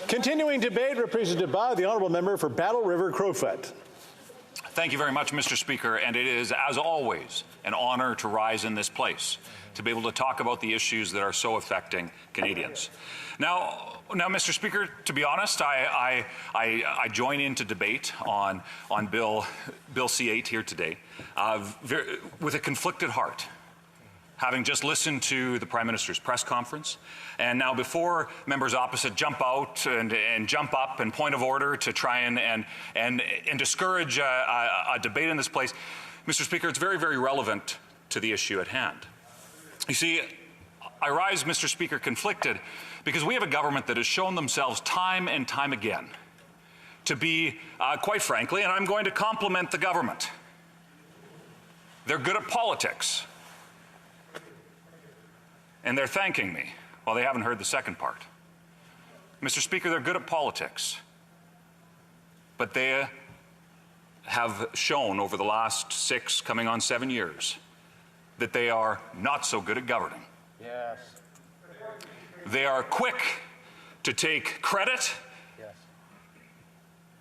Continuing debate, represented by the honourable member for Battle River Crowfoot. Thank you very much, Mr. Speaker, and it is, as always, an honour to rise in this place, to be able to talk about the issues that are so affecting Canadians. Now, Mr. Speaker, to be honest, I join into debate on Bill C-8 here today with a conflicted heart, having just listened to the Prime Minister's press conference, and now before members opposite jump out and jump up and point of order to try and discourage a debate in this place, Mr. Speaker, it's very, very relevant to the issue at hand. You see, I rise, Mr. Speaker, conflicted because we have a government that has shown themselves time and time again to be, quite frankly, and I'm going to compliment the government, they're good at politics. And they're thanking me. Well, they haven't heard the second part. Mr. Speaker, they're good at politics. But they have shown over the last 6, coming on 7 years, that they are not so good at governing. Yes. They are quick to take credit, yes,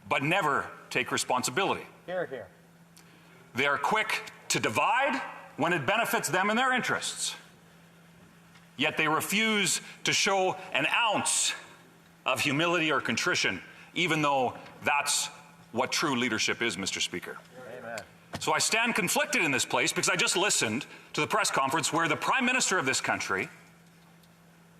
but never take responsibility. Here, here. They are quick to divide when it benefits them and their interests. Yet they refuse to show an ounce of humility or contrition, even though that's what true leadership is, Mr. Speaker. Amen. So I stand conflicted in this place because I just listened to the press conference where the Prime Minister of this country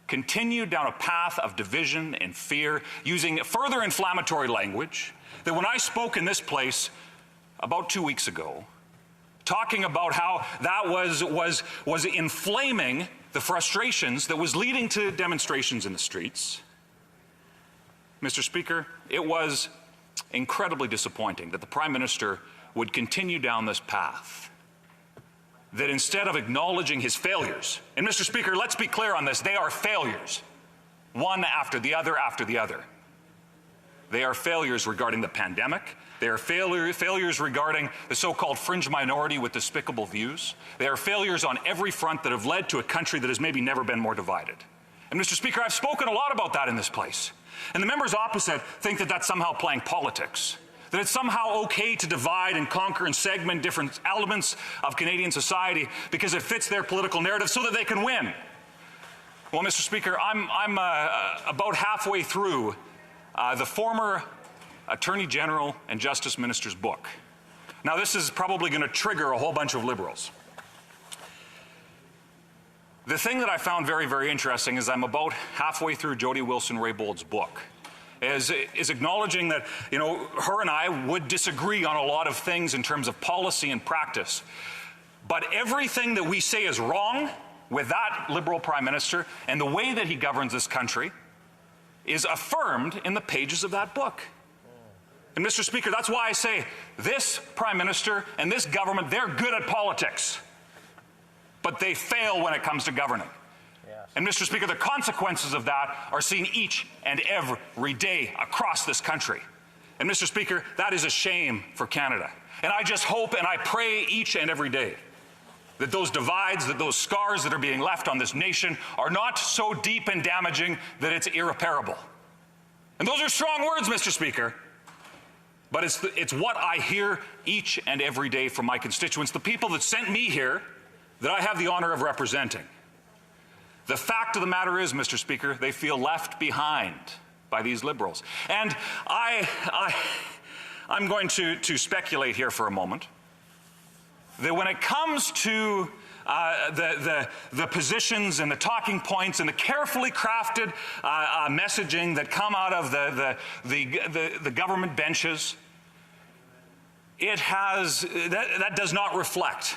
continued down a path of division and fear, using further inflammatory language that when I spoke in this place about 2 weeks ago, talking about how that was inflaming the frustrations that was leading to demonstrations in the streets. Mr. Speaker, it was incredibly disappointing that the Prime Minister would continue down this path, that instead of acknowledging his failures, and Mr. Speaker, let's be clear on this, they are failures, one after the other after the other. They are failures regarding the pandemic. They are failures regarding the so-called fringe minority with despicable views. They are failures on every front that have led to a country that has maybe never been more divided. And Mr. Speaker, I've spoken a lot about that in this place. And the members opposite think that that's somehow playing politics, that it's somehow okay to divide and conquer and segment different elements of Canadian society because it fits their political narrative so that they can win. Well, Mr. Speaker, I'm about halfway through the former Attorney General and Justice Minister's book. Now, this is probably going to trigger a whole bunch of Liberals. The thing that I found very, very interesting is I'm about halfway through Jody Wilson-Raybould's book, is acknowledging that, you know, her and I would disagree on a lot of things in terms of policy and practice. But everything that we say is wrong with that Liberal Prime Minister and the way that he governs this country is affirmed in the pages of that book. And Mr. Speaker, that's why I say this Prime Minister and this government, they're good at politics, but they fail when it comes to governing. Yes. And Mr. Speaker, the consequences of that are seen each and every day across this country. And Mr. Speaker, that is a shame for Canada. And I just hope and I pray each and every day that those divides, that those scars that are being left on this nation are not so deep and damaging that it's irreparable. And those are strong words, Mr. Speaker. But it's what I hear each and every day from my constituents, the people that sent me here, that I have the honor of representing. The fact of the matter is, Mr. Speaker, they feel left behind by these Liberals. And I'm going to speculate here for a moment that when it comes to the positions and the talking points and the carefully crafted messaging that come out of the government benches, that does not reflect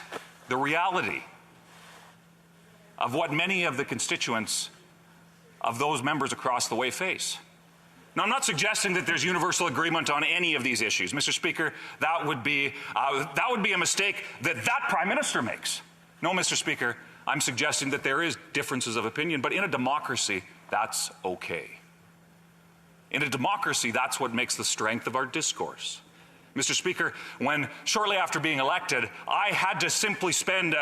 the reality of what many of the constituents of those members across the way face. Now, I'm not suggesting that there's universal agreement on any of these issues. Mr. Speaker, that would be a mistake that Prime Minister makes. No, Mr. Speaker, I'm suggesting that there is differences of opinion, but in a democracy, that's okay. In a democracy, that's what makes the strength of our discourse. Mr. Speaker, when shortly after being elected, I had to simply spend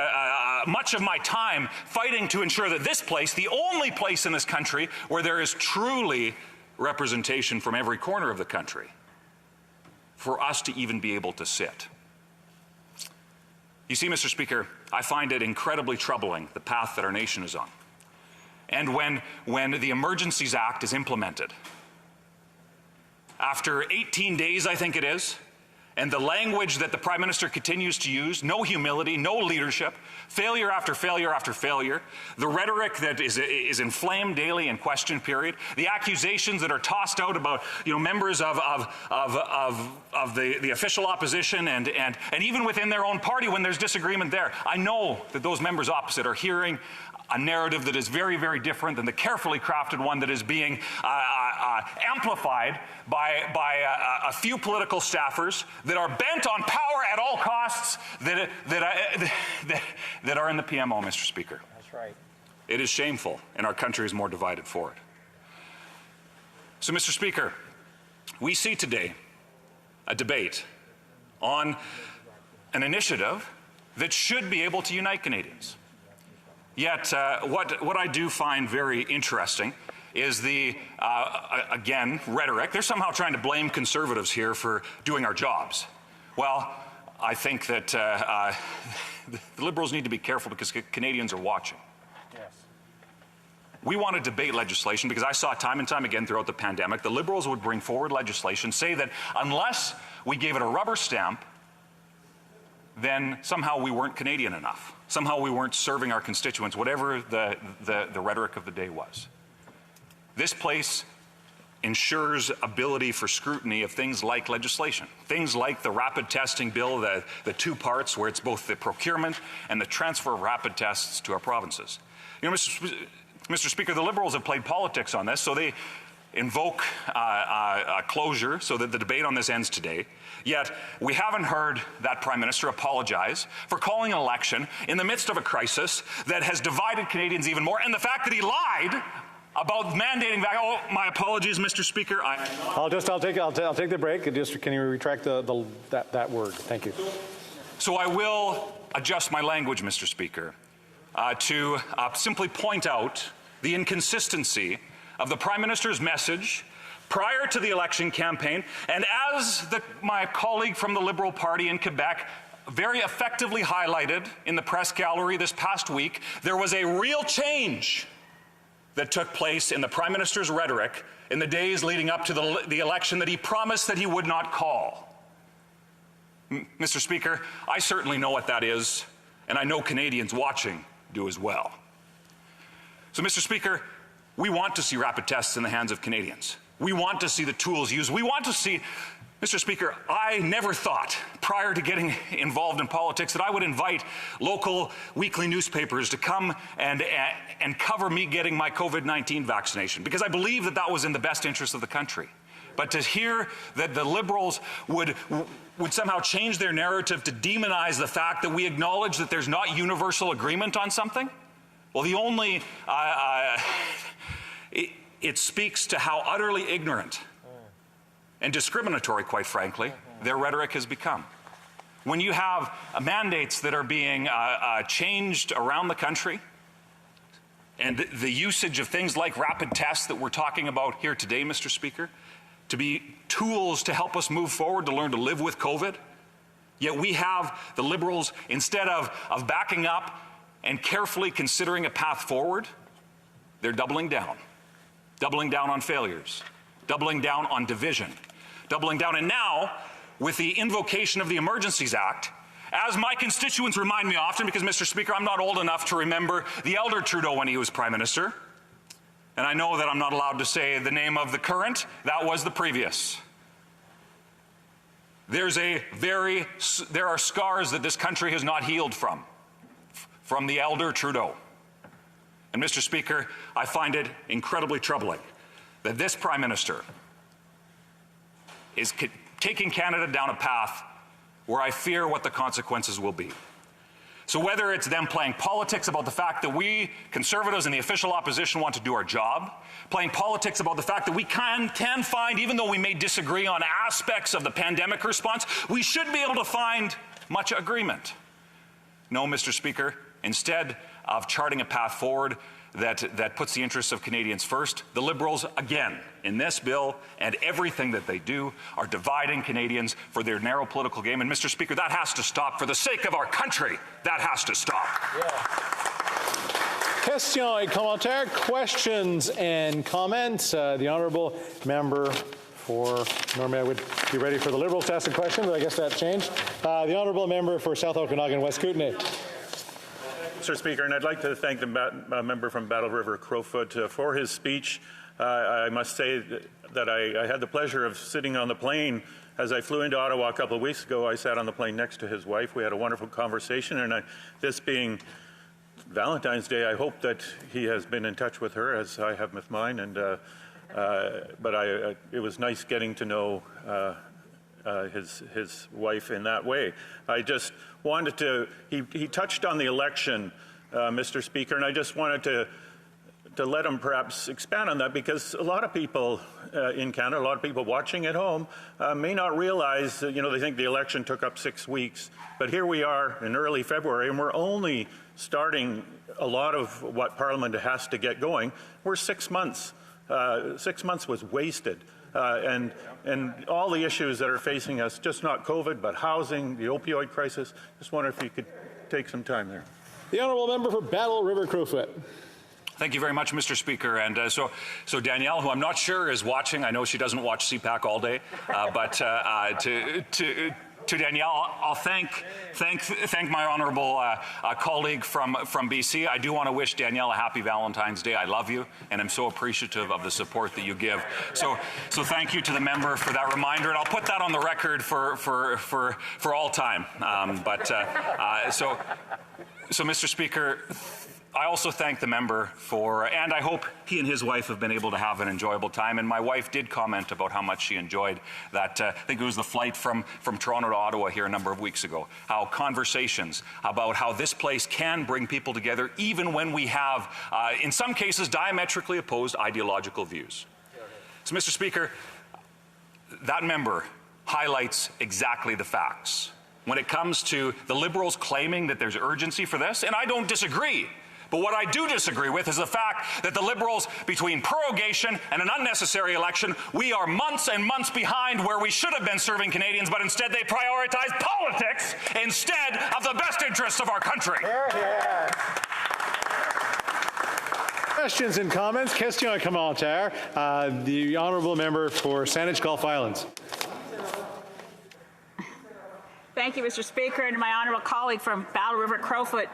much of my time fighting to ensure that this place, the only place in this country where there is truly representation from every corner of the country for us to even be able to sit. You see, Mr. Speaker, I find it incredibly troubling, the path that our nation is on. And when the Emergencies Act is implemented, after 18 days, I think it is, and the language that the Prime Minister continues to use, no humility, no leadership, failure after failure after failure, the rhetoric that is inflamed daily and question period, the accusations that are tossed out about members of the official opposition and even within their own party when there's disagreement there. I know that those members opposite are hearing a narrative that is very, very different than the carefully crafted one that is being amplified by a few political staffers that are bent on power at all costs that are in the PMO, Mr. Speaker. That's right. It is shameful, and our country is more divided for it. So, Mr. Speaker, we see today a debate on an initiative that should be able to unite Canadians. Yet, what I do find very interesting is the, again, rhetoric. They're somehow trying to blame Conservatives here for doing our jobs. Well, I think that the Liberals need to be careful because Canadians are watching. Yes. We want to debate legislation because I saw time and time again throughout the pandemic, the Liberals would bring forward legislation, say that unless we gave it a rubber stamp, then somehow we weren't Canadian enough. Somehow we weren't serving our constituents, whatever the rhetoric of the day was. This place ensures ability for scrutiny of things like legislation, things like the rapid testing bill, the two parts where it's both the procurement and the transfer of rapid tests to our provinces. Mr. Speaker, the Liberals have played politics on this, so they invoke a closure so that the debate on this ends today. Yet we haven't heard that Prime Minister apologize for calling an election in the midst of a crisis that has divided Canadians even more, and the fact that he lied about mandating vaccines. Oh, my apologies, Mr. Speaker. I'll take the break. Can you retract that word? Thank you. So I will adjust my language, Mr. Speaker, to simply point out the inconsistency of the Prime Minister's message prior to the election campaign, and as my colleague from the Liberal Party in Quebec very effectively highlighted in the press gallery this past week, there was a real change that took place in the Prime Minister's rhetoric in the days leading up to the election that he promised that he would not call. Mr. Speaker, I certainly know what that is, and I know Canadians watching do as well. So, Mr. Speaker, we want to see rapid tests in the hands of Canadians. We want to see the tools used. We want to see, Mr. Speaker, I never thought prior to getting involved in politics that I would invite local weekly newspapers to come and cover me getting my COVID-19 vaccination, because I believe that that was in the best interest of the country. But to hear that the Liberals would somehow change their narrative to demonize the fact that we acknowledge that there's not universal agreement on something, well, the only, it speaks to how utterly ignorant and discriminatory, quite frankly, their rhetoric has become. When you have mandates that are being changed around the country, and the usage of things like rapid tests that we're talking about here today, Mr. Speaker, to be tools to help us move forward, to learn to live with COVID, yet we have the Liberals, instead of backing up and carefully considering a path forward, they're doubling down on failures, doubling down on division, doubling down. And now, with the invocation of the Emergencies Act, as my constituents remind me often, because, Mr. Speaker, I'm not old enough to remember the elder Trudeau when he was Prime Minister, and I know that I'm not allowed to say the name of the current, that was the previous. There are scars that this country has not healed from the elder Trudeau. And, Mr. Speaker, I find it incredibly troubling that this Prime Minister is taking Canada down a path where I fear what the consequences will be. So whether it's them playing politics about the fact that we Conservatives and the official opposition want to do our job, playing politics about the fact that we can find, even though we may disagree on aspects of the pandemic response, we should be able to find much agreement. No, Mr. Speaker, instead, of charting a path forward that puts the interests of Canadians first. The Liberals, again, in this bill and everything that they do, are dividing Canadians for their narrow political game. And, Mr. Speaker, that has to stop. For the sake of our country, that has to stop. Questions et commentaires, questions and comments. The honourable member for, normally I would be ready for the Liberals to ask a question, but I guess that changed. The honourable member for South Okanagan West Kootenay. Mr. Speaker, and I'd like to thank the member from Battle River Crowfoot for his speech. I must say that I had the pleasure of sitting on the plane as I flew into Ottawa a couple of weeks ago. I sat on the plane next to his wife. We had a wonderful conversation, and this being Valentine's Day, I hope that he has been in touch with her as I have with mine. And it was nice getting to know his wife in that way. I just wanted to, he touched on the election, Mr. Speaker, and I just wanted to let him perhaps expand on that, because a lot of people in Canada, a lot of people watching at home may not realize that, they think the election took up 6 weeks, but here we are in early February and we're only starting a lot of what Parliament has to get going. We're 6 months. 6 months was wasted. And all the issues that are facing us, just not COVID, but housing, the opioid crisis. Just wonder if you could take some time there. The honourable member for Battle River Crowfoot. Thank you very much, Mr. Speaker. And so Danielle, who I'm not sure is watching, I know she doesn't watch CPAC all day, but to Danielle, I'll thank my honourable colleague from BC. I do want to wish Danielle a happy Valentine's Day. I love you, and I'm so appreciative of the support that you give. So thank you to the member for that reminder, and I'll put that on the record for all time. So Mr. Speaker, I also thank the member and I hope he and his wife have been able to have an enjoyable time. And my wife did comment about how much she enjoyed that, I think it was the flight from Toronto to Ottawa here a number of weeks ago. How conversations about how this place can bring people together even when we have, in some cases, diametrically opposed ideological views. So, Mr. Speaker, that member highlights exactly the facts. When it comes to the Liberals claiming that there's urgency for this, and I don't disagree. But what I do disagree with is the fact that the Liberals, between prorogation and an unnecessary election, we are months and months behind where we should have been serving Canadians, but instead they prioritize politics instead of the best interests of our country. Questions and comments. Question et commentaire. The honourable member for Saanich Gulf Islands. Thank you, Mr. Speaker, and my honourable colleague from Battle River Crowfoot.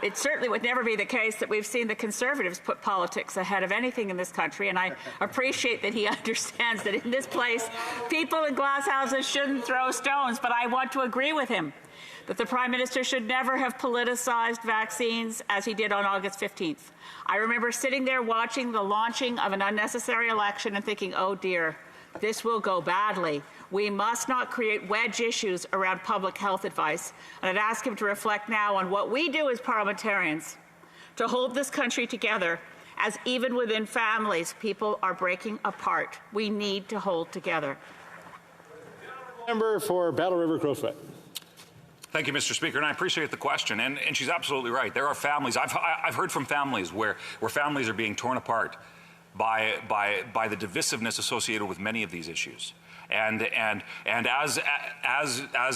It certainly would never be the case that we've seen the Conservatives put politics ahead of anything in this country, and I appreciate that he understands that in this place, people in glass houses shouldn't throw stones, but I want to agree with him that the Prime Minister should never have politicized vaccines as he did on August 15th. I remember sitting there watching the launching of an unnecessary election and thinking, oh dear, this will go badly. We must not create wedge issues around public health advice. And I'd ask him to reflect now on what we do as parliamentarians to hold this country together, as even within families, people are breaking apart. We need to hold together. Member for Battle River Crowfoot. Thank you, Mr. Speaker, and I appreciate the question. And she's absolutely right. There are families. I've heard from families where families are being torn apart by the divisiveness associated with many of these issues. And as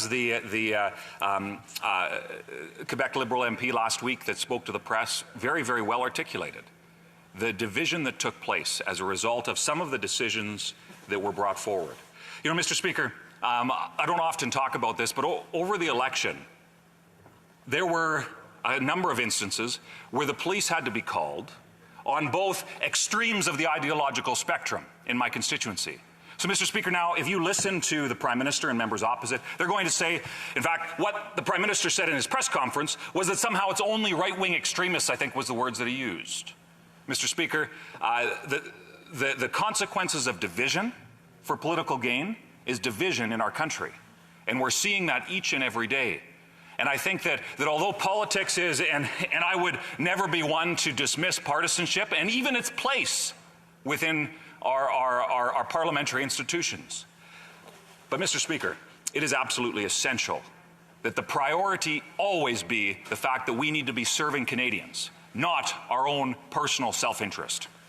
the Quebec Liberal MP last week that spoke to the press very, very well articulated, the division that took place as a result of some of the decisions that were brought forward. Mr. Speaker, I don't often talk about this, but over the election, there were a number of instances where the police had to be called on both extremes of the ideological spectrum in my constituency. So, Mr. Speaker, now, if you listen to the Prime Minister and members opposite, they're going to say, in fact, what the Prime Minister said in his press conference was that somehow it's only right-wing extremists, I think was the words that he used. Mr. Speaker, the consequences of division for political gain is division in our country. And we're seeing that each and every day. And I think that although politics is, and I would never be one to dismiss partisanship and even its place within our parliamentary institutions. But, Mr. Speaker, it is absolutely essential that the priority always be the fact that we need to be serving Canadians, not our own personal self-interest.